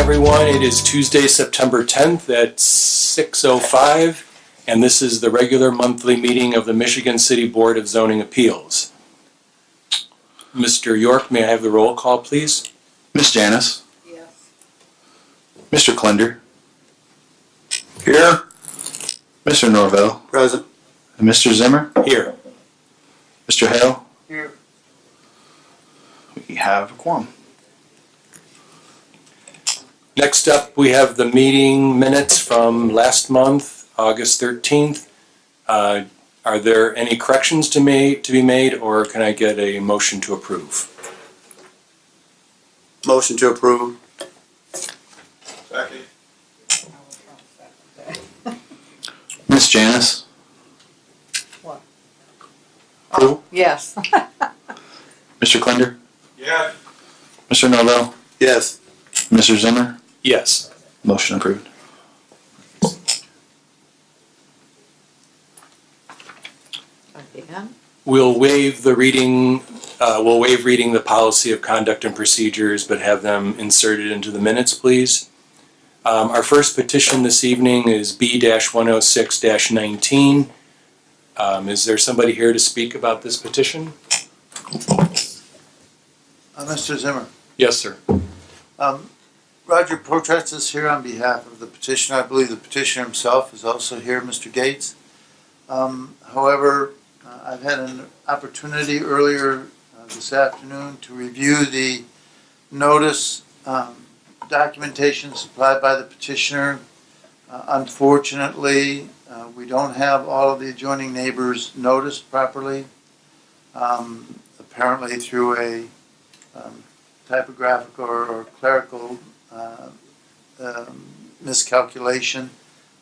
everyone. It is Tuesday, September 10th at 6:05, and this is the regular monthly meeting of the Michigan City Board of Zoning Appeals. Mr. York, may I have the roll call, please? Ms. Janice? Yes. Mr. Klinder? Here. Mr. Norvell? Present. And Mr. Zimmer? Here. Mr. Hale? Here. We have a quorum. Next up, we have the meeting minutes from last month, August 13th. Are there any corrections to be made, or can I get a motion to approve? Motion to approve. Second. Ms. Janice? What? Approval? Yes. Mr. Klinder? Yes. Mr. Norvell? Yes. Mr. Zimmer? Yes. Motion approved. Again? We'll waive reading the policy of conduct and procedures, but have them inserted into the minutes, please. Our first petition this evening is B-106-19. Is there somebody here to speak about this petition? Mr. Zimmer. Yes, sir. Roger Protrest is here on behalf of the petitioner. I believe the petitioner himself is also here, Mr. Gates. However, I've had an opportunity earlier this afternoon to review the notice documentation supplied by the petitioner. Unfortunately, we don't have all of the adjoining neighbors noticed properly. Apparently through a typographical or clerical miscalculation.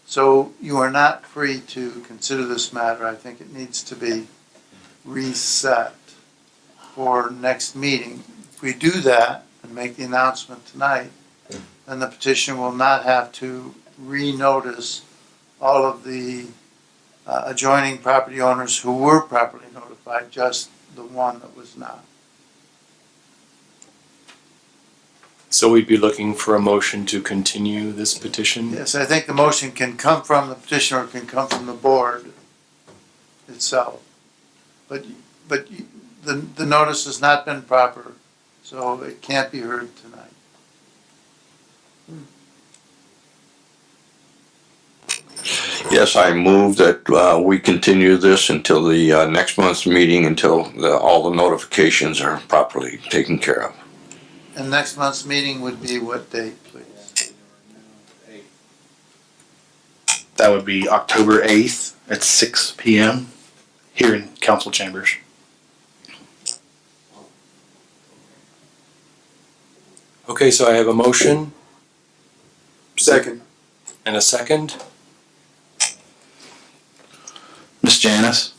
So you are not free to consider this matter. I think it needs to be reset for next meeting. If we do that and make the announcement tonight, then the petition will not have to renotice all of the adjoining property owners who were properly notified, just the one that was not. So we'd be looking for a motion to continue this petition? Yes, I think the motion can come from the petitioner, or can come from the board itself. But the notice has not been proper, so it can't be heard tonight. Yes, I move that we continue this until the next month's meeting, until all the notifications are properly taken care of. And next month's meeting would be what date, please? That would be October 8th at 6 p.m. here in council chambers. Okay, so I have a motion. Second. And a second. Ms. Janice?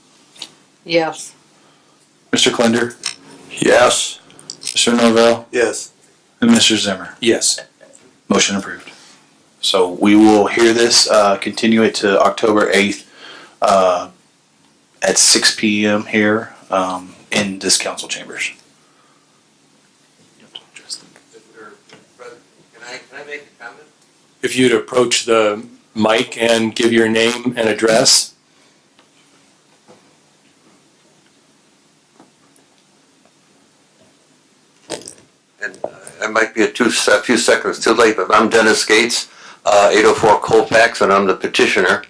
Yes. Mr. Klinder? Yes. Mr. Norvell? Yes. And Mr. Zimmer? Yes. Motion approved. So we will hear this, continue it to October 8th at 6 p.m. here in this council chambers. Can I make a comment? If you'd approach the mic and give your name and address. And I might be a few seconds too late, but I'm Dennis Gates, 804 Colfax, and I'm the petitioner.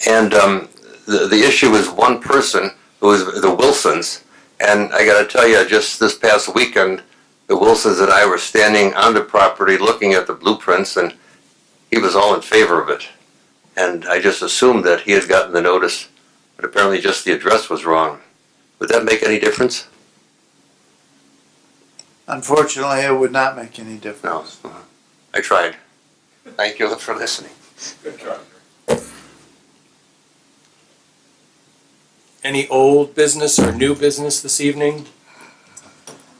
And the issue is one person, who is the Wilsons. And I got to tell you, just this past weekend, the Wilsons and I were standing on the property looking at the blueprints, and he was all in favor of it. And I just assumed that he had gotten the notice, but apparently just the address was wrong. Would that make any difference? Unfortunately, it would not make any No. difference. I tried. Thank you for listening. Good try. Any old business or new business this evening?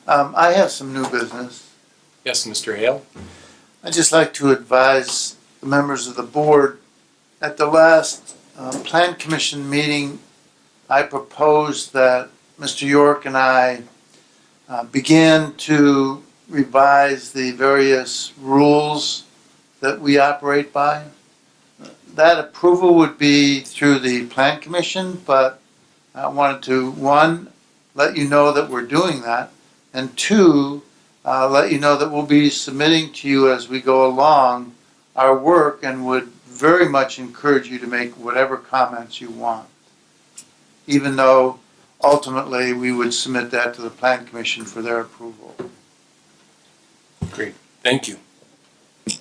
I have some new business. Yes, Mr. Hale. I'd just like to advise the members of the board, at the last Plan Commission meeting, I proposed that Mr. York and I begin to revise the various rules that we operate by. That approval would be through the Plan Commission, but I wanted to, one, let you know that we're doing that, and two, let you know that we'll be submitting to you as we go along our work and would very much encourage you to make whatever comments you want. Even though ultimately we would submit that to the Plan Commission for their approval. Thank you.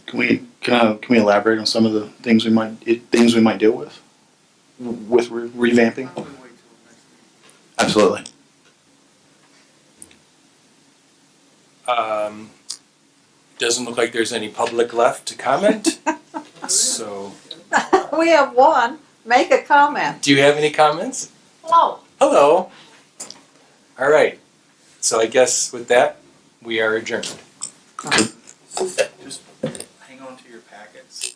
Can we elaborate on some of the things we might deal with revamping? Absolutely. Doesn't look like there's any public left to comment. So, We have one. Make a comment. do you have any comments? Hello. Hello. All right. So I guess with that, we are adjourned. Just hang on to your packets.